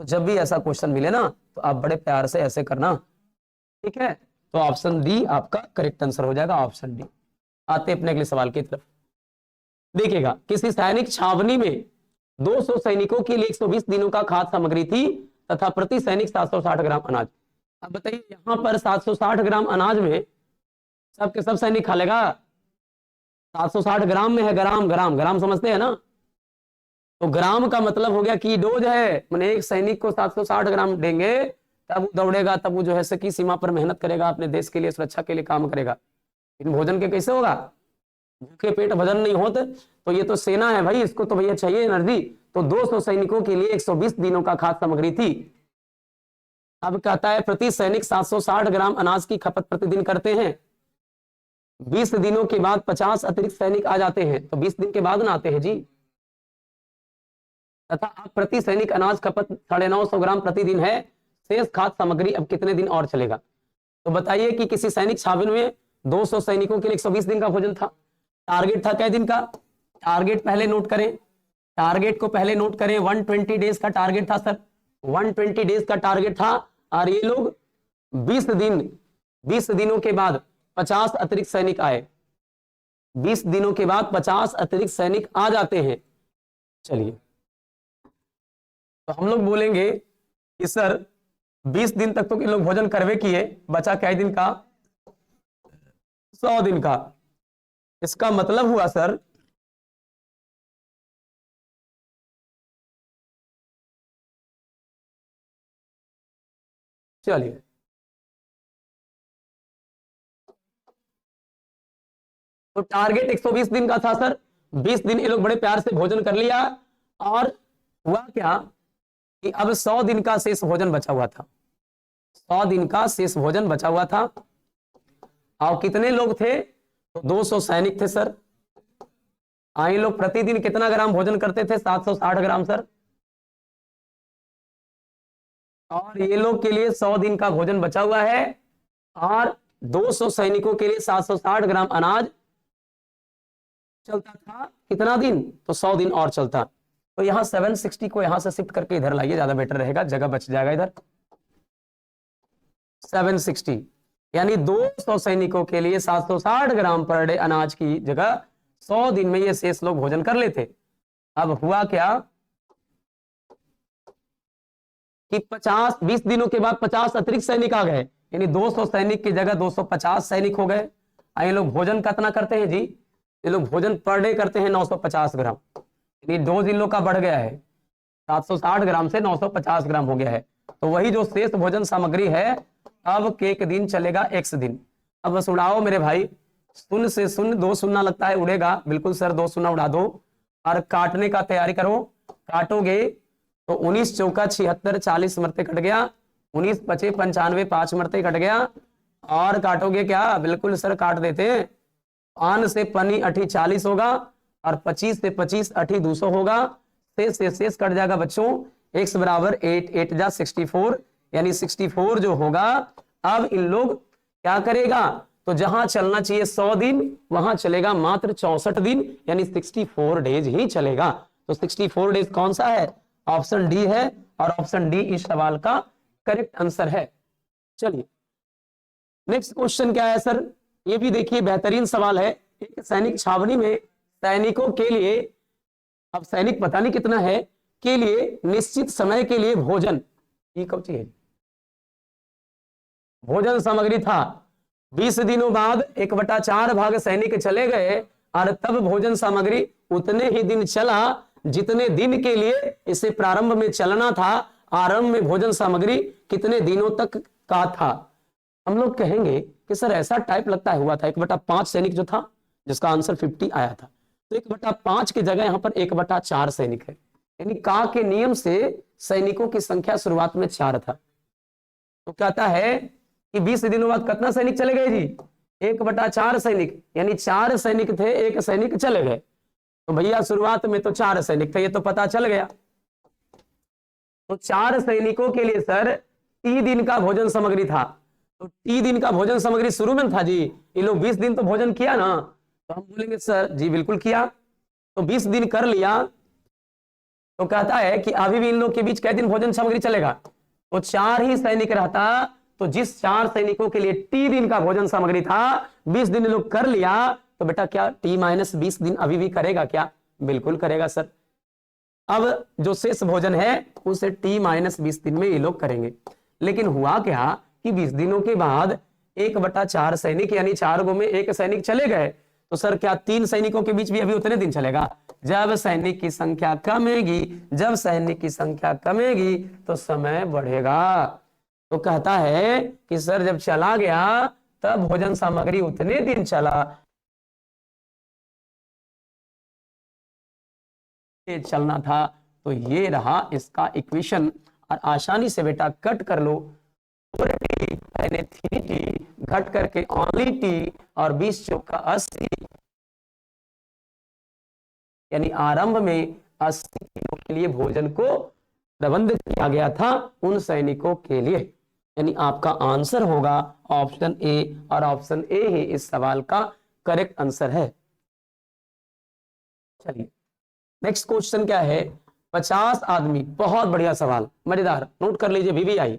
A: तो जब भी ऐसा क्वेश्चन मिले ना तो आप बड़े प्यार से ऐसे करना, ठीक है। तो ऑप्शन डी आपका करेक्ट आंसर हो जाएगा, ऑप्शन डी। आते अपने अगले सवाल की तरफ। देखिएगा, किसी सैनिक छावनी में 200 सैनिकों के लिए 120 दिनों का खाद्य सामग्री थी तथा प्रति सैनिक 760 ग्राम अनाज। अब बताइए यहां पर 760 ग्राम अनाज में सब के सब सैनिक खा लेगा? 760 ग्राम में है, ग्राम ग्राम ग्राम समझते हैं ना, तो ग्राम का मतलब हो गया कि डोज है, मैंने एक सैनिक को 760 ग्राम देंगे तब वो दौड़ेगा, तब वो जो है सकी सीमा पर मेहनत करेगा, अपने देश के लिए सुरक्षा के लिए काम करेगा। इन भोजन के कैसे होगा, भूखे पेट भोजन नहीं होते। तो ये तो सेना है भाई, इसको तो भैया चाहिए एनर्जी। तो 200 सैनिकों के लिए 120 दिनों का खाद्य सामग्री थी। अब कहता है प्रति सैनिक 760 ग्राम अनाज की खपत प्रतिदिन करते हैं। 20 दिनों के बाद 50 अतिरिक्त सैनिक आ जाते हैं, तो 20 दिन के बाद ना आते हैं जी। तथा अब प्रति सैनिक अनाज खपत 950 ग्राम प्रतिदिन है, शेष खाद्य सामग्री अब कितने दिन और चलेगा। तो बताइए कि किसी सैनिक छावनी में 200 सैनिकों के लिए 120 दिन का भोजन था। टारगेट था कै दिन का, टारगेट पहले नोट करें, टारगेट को पहले नोट करें। 120 डेज का टारगेट था सर, 120 डेज का टारगेट था। और ये लोग 20 दिनों के बाद 50 अतिरिक्त सैनिक आए, 20 दिनों के बाद 50 अतिरिक्त सैनिक आ जाते हैं। चलिए तो हम लोग बोलेंगे कि सर 20 दिन तक तो ये लोग भोजन करवे किए, बचा कै दिन का, 100 दिन का। इसका मतलब हुआ सर चलिए तो टारगेट 120 दिन का था सर, 20 दिन ये लोग बड़े प्यार से भोजन कर लिया। और हुआ क्या कि अब 100 दिन का शेष भोजन बचा हुआ था, 100 दिन का शेष भोजन बचा हुआ था। और कितने लोग थे, तो 200 सैनिक थे सर। ये लोग प्रतिदिन कितना ग्राम भोजन करते थे, 760 ग्राम सर। और ये लोग के लिए 100 दिन का भोजन बचा हुआ है, और 200 सैनिकों के लिए 760 ग्राम अनाज चलता था कितना दिन, तो 100 दिन और चलता। तो यहां 760 को यहां से शिफ्ट करके इधर लाइए, ज्यादा बेटर रहेगा, जगह बच जाएगा इधर। 760 यानी 200 सैनिकों के लिए 760 ग्राम पर डे अनाज की जगह 100 दिन में ये शेष लोग भोजन कर लेते। अब हुआ क्या कि 20 दिनों के बाद 50 अतिरिक्त सैनिक आ गए, यानी 200 सैनिक की जगह 250 सैनिक हो गए। ये लोग भोजन कितना करते हैं जी, ये लोग भोजन पर डे करते हैं 950 ग्राम, यानी डोज इन लोग का बढ़ गया है, 760 ग्राम से 950 ग्राम हो गया है। तो वही जो शेष भोजन सामग्री है अब एक दिन चलेगा 100 दिन। अब बस उड़ाओ मेरे भाई, शून्य से शून्य 2 शून्य लगता है उड़ेगा, बिल्कुल सर 2 शून्य उड़ा दो। और काटने का तैयारी करो, काटोगे तो 19 चौका 76, 40 मरते कट गया, 19 पचे 95, 5 मरते कट गया। और काटोगे क्या, बिल्कुल सर काट देते हैं, 5 से पनी 8 40 होगा, और 25 से 25 8 200 होगा, शेष से शेष कट जाएगा बच्चों। x बराबर 8 8 जा 64, यानी 64 जो होगा। अब इन लोग क्या करेगा, तो जहां चलना चाहिए 100 दिन वहां चलेगा मात्र 64 दिन, यानी 64 डेज ही चलेगा। तो 64 डेज कौन सा है, ऑप्शन डी है, और ऑप्शन डी इस सवाल का करेक्ट आंसर है। चलिए नेक्स्ट क्वेश्चन क्या है सर, ये भी देखिए बेहतरीन सवाल है। एक सैनिक छावनी में सैनिकों के लिए, अब सैनिक पता नहीं कितना है, के लिए निश्चित समय के लिए भोजन, ये कब चाहिए, भोजन सामग्री था। 20 दिनों बाद 1/4 भाग सैनिक चले गए, और तब भोजन सामग्री उतने ही दिन चला जितने दिन के लिए इसे प्रारंभ में चलना था। आरंभ में भोजन सामग्री कितने दिनों तक का था। हम लोग कहेंगे कि सर ऐसा टाइप लगता है हुआ था 1/5 सैनिक जो था, जिसका आंसर 50 आया था। तो 1/5 की जगह यहां पर 1/4 सैनिक है, यानी का के नियम से सैनिकों की संख्या शुरुआत में 4 था। तो कहता है कि 20 दिनों बाद कितना सैनिक चले गए जी, 1/4 सैनिक, यानी 4 सैनिक थे, 1 सैनिक चले गए। तो भैया शुरुआत में तो 4 सैनिक थे, ये तो पता चल गया। तो 4 सैनिकों के लिए सर T दिन का भोजन सामग्री था। तो T दिन का भोजन सामग्री शुरू में था जी, ये लोग 20 दिन तो भोजन किया ना, तो हम बोलेंगे सर जी बिल्कुल किया। तो 20 दिन कर लिया, तो कहता है कि अभी भी इन लोग के बीच कितने दिन भोजन सामग्री चलेगा, तो 4 ही सैनिक रहता, तो जिस 4 सैनिकों के लिए T दिन का भोजन सामग्री था 20 दिन लोग कर लिया, तो बेटा क्या T-20 दिन अभी भी करेगा क्या? बिल्कुल करेगा सर। अब जो शेष भोजन है उसे T-20 दिन में ये लोग करेंगे। लेकिन हुआ क्या कि 20 दिनों के बाद 1/4 सैनिक यानी 4 गो में 1 सैनिक चले गए, तो सर क्या 3 सैनिकों के बीच भी अभी उतने दिन चलेगा? जब सैनिक की संख्या कमेगी, जब सैनिक की संख्या कमेगी तो समय बढ़ेगा। तो कहता है कि सर जब चला गया तब भोजन सामग्री उतने दिन चला, चलना था। तो ये रहा इसका इक्वेशन, और आसानी से बेटा कट कर लो, 4T पहले 3T घट करके ओनली T और 20 चौका 80, यानी आरंभ में 80 दिनों के लिए भोजन को प्रबंध किया गया था उन सैनिकों के लिए। यानी आपका आंसर होगा ऑप्शन ए, और ऑप्शन ए ही इस सवाल का करेक्ट आंसर है। चलिए नेक्स्ट क्वेश्चन क्या है, 50 आदमी, बहुत बढ़िया सवाल, मजेदार, नोट कर लीजिए VVI।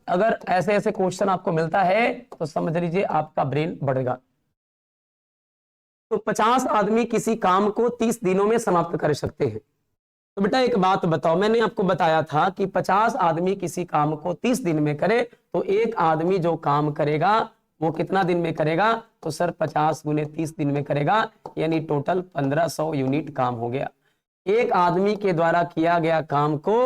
A: अगर ऐसे ऐसे क्वेश्चन आपको मिलता है तो समझ लीजिए आपका ब्रेन बढ़ेगा। तो 50 आदमी किसी काम को 30 दिनों में समाप्त कर सकते हैं। तो बेटा एक बात बताओ, मैंने आपको बताया था कि 50 आदमी किसी काम को 30 दिन में करे, तो एक आदमी जो काम करेगा वो कितना दिन में करेगा? तो सर 50 गुने 30 दिन में करेगा, यानी टोटल 1500 यूनिट काम हो गया। एक आदमी के द्वारा किया गया काम को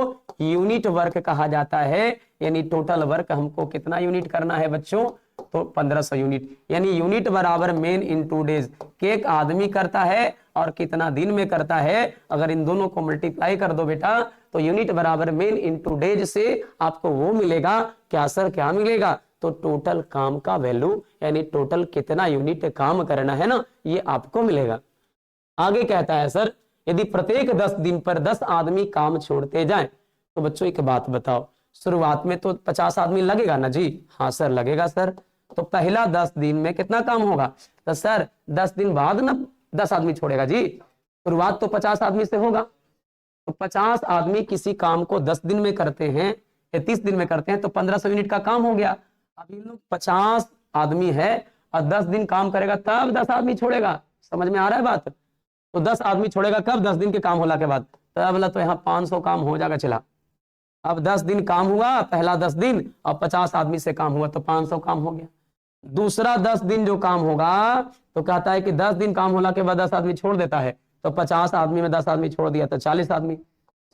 A: यूनिट वर्क कहा जाता है, यानी टोटल वर्क हमको कितना यूनिट करना है बच्चों? तो 1500 यूनिट, यानी यूनिट बराबर मेन इंटू डेज, एक आदमी करता है और कितना दिन में करता है। अगर इन दोनों को मल्टीप्लाई कर दो बेटा, तो यूनिट बराबर मेन इंटू डेज से आपको वो मिलेगा क्या सर? क्या मिलेगा? तो टोटल काम का वैल्यू, यानी टोटल कितना यूनिट काम करना है ना, ये आपको मिलेगा। आगे कहता है सर यदि प्रत्येक 10 दिन पर 10 आदमी काम छोड़ते जाएं, तो बच्चों एक बात बताओ, शुरुआत में तो 50 आदमी लगेगा ना जी? हाँ सर लगेगा सर। तो पहला 10 दिन में कितना काम होगा? तो सर 10 दिन बाद ना 10 आदमी छोड़ेगा जी, शुरुआत तो 50 आदमी से होगा। तो 50 आदमी किसी काम को 10 दिन में करते हैं या 30 दिन में करते हैं, तो 1500 यूनिट का काम हो गया। अब ये लोग 50 आदमी है और 10 दिन काम करेगा तब 10 आदमी छोड़ेगा। समझ में आ रहा है बात? तो 10 आदमी छोड़ेगा कब? 10 दिन के काम होला के बाद। तब बोला तो यहाँ 500 काम हो जाएगा। चला, अब 10 दिन काम हुआ, पहला 10 दिन, और 50 आदमी से काम हुआ तो 500 काम हो गया। दूसरा 10 दिन जो काम होगा, तो कहता है कि 10 दिन काम होला के बाद 10 आदमी छोड़ देता है, तो 50 आदमी में 10 आदमी छोड़ दिया तो 40 आदमी,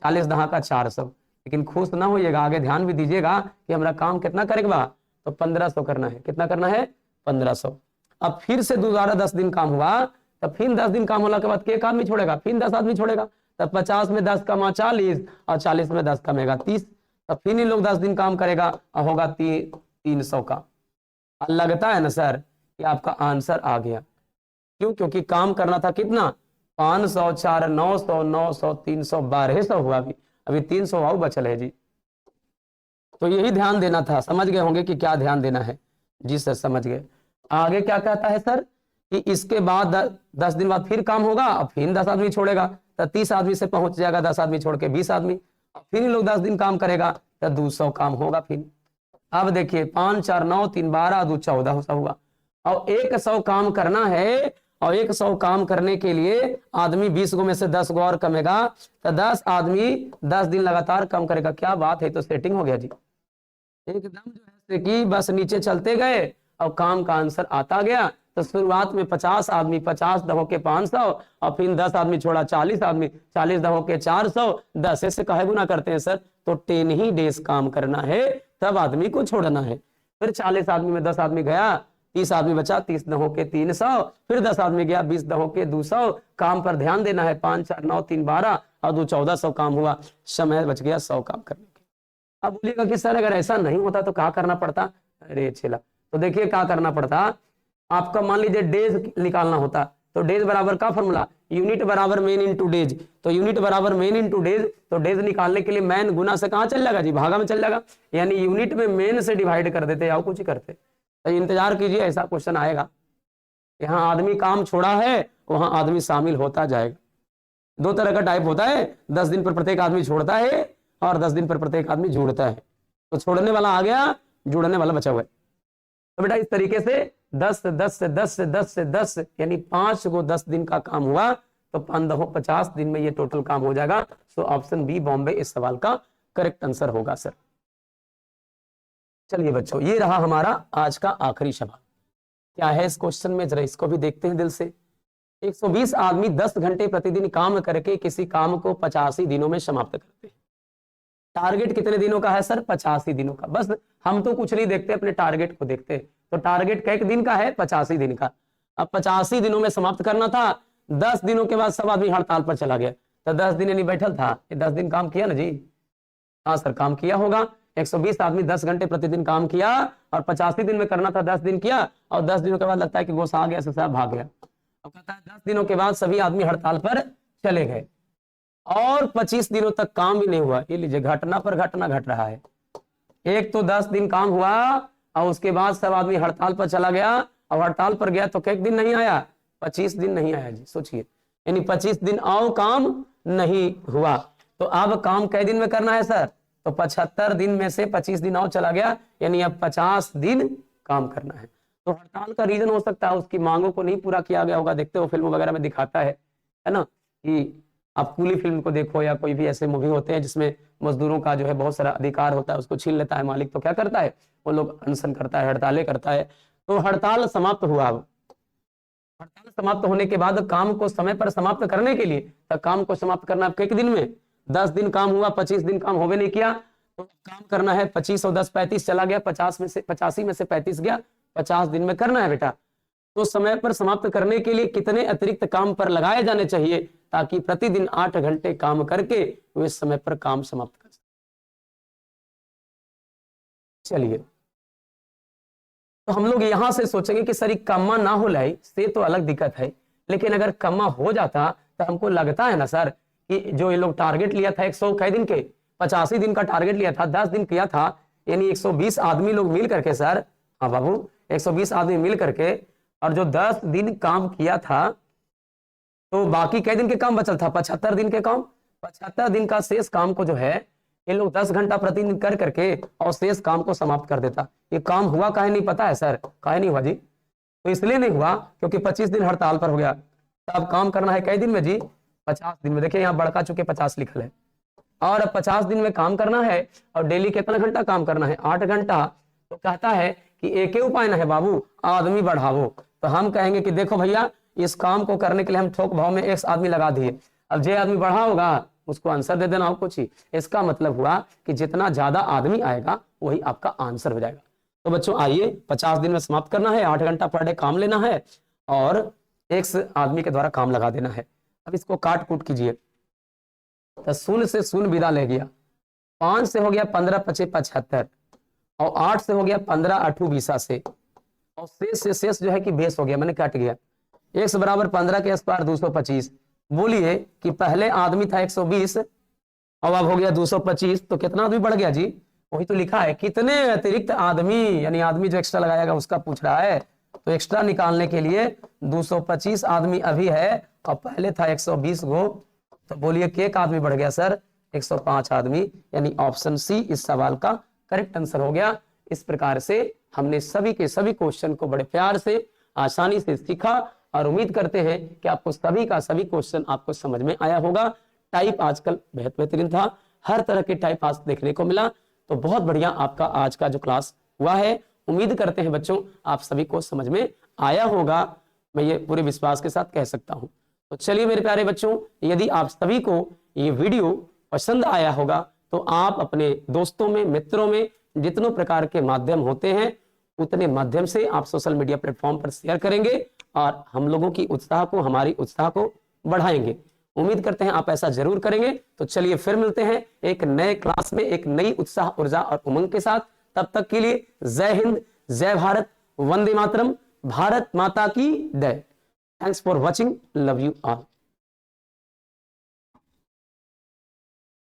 A: 40 दहा का 400। लेकिन खुश ना होइएगा, आगे ध्यान भी दीजिएगा कि हमारा काम कितना करेगा? तो 1500 करना है। कितना करना है? 1500। अब फिर से दोबारा 10 दिन काम हुआ, तब फिर 10 दिन काम होला के बाद एक आदमी छोड़ेगा, फिर 10 आदमी छोड़ेगा, तब 50 में 10 कमा 40 और 40 में 10 कमेगा 30। तब फिर इन लोग 10 दिन काम करेगा और होगा 300 का। लगता है ना सर कि आपका आंसर आ गया। क्यों? क्योंकि काम करना था कितना? 500, 4, 900, 900, 300, 1200 हुआ। अभी 300 और बचल है जी। तो यही ध्यान देना था। समझ गए होंगे कि क्या ध्यान देना है? जी सर समझ गए। आगे क्या कहता है सर कि इसके बाद 10 दिन बाद फिर काम होगा और फिर 10 आदमी छोड़ेगा, तो 30 आदमी से पहुंच जाएगा 10 आदमी छोड़ के 20 आदमी, फिर इन लोग 10 दिन काम करेगा तो 200 काम होगा। फिर अब देखिए 5, 4, 9, 3, 12, 2, 1400 हुआ। और 100 काम करना है, और 100 काम करने के लिए आदमी 20 गो में से 10 गो और कमेगा, तो 10 आदमी 10 दिन लगातार काम करेगा। क्या बात है, तो सेटिंग हो गया जी एकदम जो है कि बस नीचे चलते गए और काम का आंसर आता गया। तो शुरुआत में 50 आदमी, 50 दहो के 500, और फिर 10 आदमी छोड़ा 40 आदमी, 40 दहो के 400, 10 से कहे गुना करते हैं सर? तो 10 ही डेज काम करना है, तब आदमी को छोड़ना है। फिर 40 आदमी में 10 आदमी गया, 30 आदमी बचा, 30 दहो के 300, फिर 10 आदमी गया, 20 दहो के 200। काम पर ध्यान देना है। 5, 4, 9, 3, 12 और 2, 1400 काम हुआ। समय बच गया 100 काम करने के। अब बोलिएगा कि सर अगर ऐसा नहीं होता तो क्या करना पड़ता? अरे चला, तो देखिए क्या करना पड़ता। आपका मान लीजिए डेज निकालना होता, तो डेज बराबर का फॉर्मूला, यूनिट बराबर मेन इंटू डेज, तो यूनिट बराबर मेन इंटू डेज, तो डेज निकालने के लिए मैन गुना से कहाँ चल जाएगा जी, भागा में चल जाएगा, यानी यूनिट में मेन से डिवाइड कर देते या कुछ ही करते। तो इंतजार कीजिए, ऐसा क्वेश्चन आएगा। यहाँ आदमी काम छोड़ा है, वहां आदमी शामिल होता जाएगा। दो तरह का टाइप होता है, 10 दिन पर प्रत्येक आदमी छोड़ता है और 10 दिन पर प्रत्येक आदमी जुड़ता है। तो छोड़ने वाला आ गया, जुड़ने वाला बचा हुआ है। तो बेटा इस तरीके से 10 से 10 से 10 से 10 से 10 यानी 5 को 10 दिन का काम हुआ, तो 50 दिन में ये टोटल काम हो जाएगा। सो ऑप्शन बी बॉम्बे इस सवाल का करेक्ट आंसर होगा सर। चलिए बच्चों, ये रहा हमारा आज का आखिरी सवाल। क्या है इस क्वेश्चन में, जरा इसको भी देखते हैं दिल से। 120 आदमी 10 घंटे प्रतिदिन काम करके किसी काम को 85 दिनों में समाप्त करते हैं। टारगेट कितने दिनों का है सर, 85 दिनों का। बस हम तो कुछ नहीं देखते, अपने टारगेट को देखते। तो टारगेट कई दिन का है, 85 दिन का। अब 85 दिनों में समाप्त करना था, 10 दिनों के बाद सब आदमी हड़ताल पर चला गया, तो 10 दिन यानी बैठल था, ये 10 दिन काम किया ना जी। हाँ सर, काम किया होगा। 120 आदमी 10 घंटे प्रतिदिन काम किया और 85 दिन में करना था, 10 दिन किया, और 10 दिनों के बाद लगता है कि गोसा आ गया, सब भाग गया। अब कहता है 10 दिनों के बाद सभी आदमी हड़ताल पर चले गए और 25 दिनों तक काम भी नहीं हुआ। ये लीजिए, घटना पर घटना घट रहा है। एक तो 10 दिन काम हुआ और उसके बाद सब आदमी हड़ताल पर चला गया, और हड़ताल पर गया तो कई दिन नहीं आया, 25 दिन नहीं आया जी। सोचिए, यानी 25 दिन और काम नहीं हुआ। तो अब काम कई दिन में करना है सर, तो 75 दिन में से 25 दिन और चला गया, यानी अब 50 दिन काम करना है। तो हड़ताल का रीजन हो सकता है उसकी मांगों को नहीं पूरा किया गया होगा। देखते हो फिल्म वगैरह में दिखाता है ना, कि आप कूली फिल्म को देखो या कोई भी ऐसे मूवी होते हैं जिसमें मजदूरों का जो है बहुत सारा अधिकार होता है, उसको छीन लेता है मालिक, तो क्या करता है वो लोग, अनशन करता है, हड़तालें करता है। तो हड़ताल समाप्त हुआ। अब हड़ताल समाप्त होने के बाद काम को समय पर समाप्त करने के लिए, तो काम को समाप्त करना कई दिन में, 10 दिन काम हुआ, 25 दिन काम होवे नहीं किया, तो काम करना है 25 और 10 35 चला गया, 50 में से 85 में से 35 गया, 50 दिन में करना है बेटा। तो समय पर समाप्त करने के लिए कितने अतिरिक्त काम पर लगाए जाने चाहिए, ताकि प्रतिदिन 8 घंटे काम करके वे समय पर काम समाप्त कर सकें। चलिए, तो हम लोग यहां से सोचेंगे कि सर कम्मा ना हो लाई से तो अलग दिक्कत है, लेकिन अगर कम्मा हो जाता तो हमको लगता है ना सर कि जो ये लोग टारगेट लिया था 100 कई दिन के, 85 दिन का टारगेट लिया था, 10 दिन किया था, यानी 120 आदमी लोग मिल करके सर, हाँ बाबू 120 आदमी मिल करके, और जो 10 दिन काम किया था, तो बाकी कई दिन के काम बचल था, 75 दिन के काम, 75 दिन का शेष काम को जो है ये लोग 10 घंटा प्रतिदिन कर करके और शेष काम को समाप्त कर देता। ये काम हुआ काहे नहीं पता है सर, काहे नहीं हुआ जी? तो इसलिए नहीं हुआ क्योंकि 25 दिन हड़ताल पर हो गया। तो अब काम करना है कई दिन में जी, 50 दिन में। देखिए यहाँ बड़का चुके 50 लिखल है, और अब 50 दिन में काम करना है, और डेली कितना घंटा काम करना है, 8 घंटा। तो कहता है कि एक ही उपाय ना है बाबू, आदमी बढ़ावो। तो हम कहेंगे कि देखो भैया, इस काम को करने के लिए हम थोक भाव में एक आदमी लगा दिए, अब जो आदमी बढ़ा होगा उसको आंसर दे देना हो कुछ ही। इसका मतलब हुआ कि जितना ज्यादा आदमी आएगा वही आपका आंसर हो जाएगा। तो बच्चों आइए, 50 दिन में समाप्त करना है, 8 घंटा पर डे काम लेना है, और एक आदमी के द्वारा काम लगा देना है। अब इसको काट कूट कीजिए, तो 0 से 0 विदा ले गया, 5 से हो गया 15 25 75, और 8 से हो गया 15 8 20 से, और शेष से शेष जो है कि बेस हो गया, मैंने कट गया। x बराबर 15 के स्क्वायर 225। बोलिए कि पहले आदमी था 120 और अब हो गया 225, तो कितना आदमी बढ़ गया जी? वही तो लिखा है, कितने अतिरिक्त आदमी, यानी आदमी जो एक्स्ट्रा लगाएगा उसका पूछ रहा है। तो एक्स्ट्रा निकालने के लिए 225 आदमी अभी है और पहले था 120 गो, तो बोलिए कि एक आदमी बढ़ गया सर, 105 आदमी, यानी ऑप्शन सी इस सवाल का करेक्ट आंसर हो गया। इस प्रकार से हमने सभी के सभी क्वेश्चन को बड़े प्यार से, आसानी से सीखा, और उम्मीद करते हैं कि आपको सभी का सभी क्वेश्चन आपको समझ में आया होगा। टाइप आजकल बेहद बेहतरीन था, हर तरह के टाइप आज देखने को मिला, तो बहुत बढ़िया आपका आज का जो क्लास हुआ है। उम्मीद करते हैं बच्चों आप सभी को समझ में आया होगा, मैं ये पूरे विश्वास के साथ कह सकता हूं। तो चलिए मेरे प्यारे बच्चों, यदि आप सभी को ये वीडियो पसंद आया होगा तो आप अपने दोस्तों में, मित्रों में, जितनों प्रकार के माध्यम होते हैं उतने माध्यम से आप सोशल मीडिया प्लेटफॉर्म पर शेयर करेंगे और हम लोगों की उत्साह को, हमारी उत्साह को बढ़ाएंगे। उम्मीद करते हैं आप ऐसा जरूर करेंगे। तो चलिए फिर मिलते हैं एक नए क्लास में, एक नई उत्साह, ऊर्जा और उमंग के साथ। तब तक के लिए जय हिंद, जय भारत, वंदे मातरम, भारत माता की जय। Thanks for watching, love you all.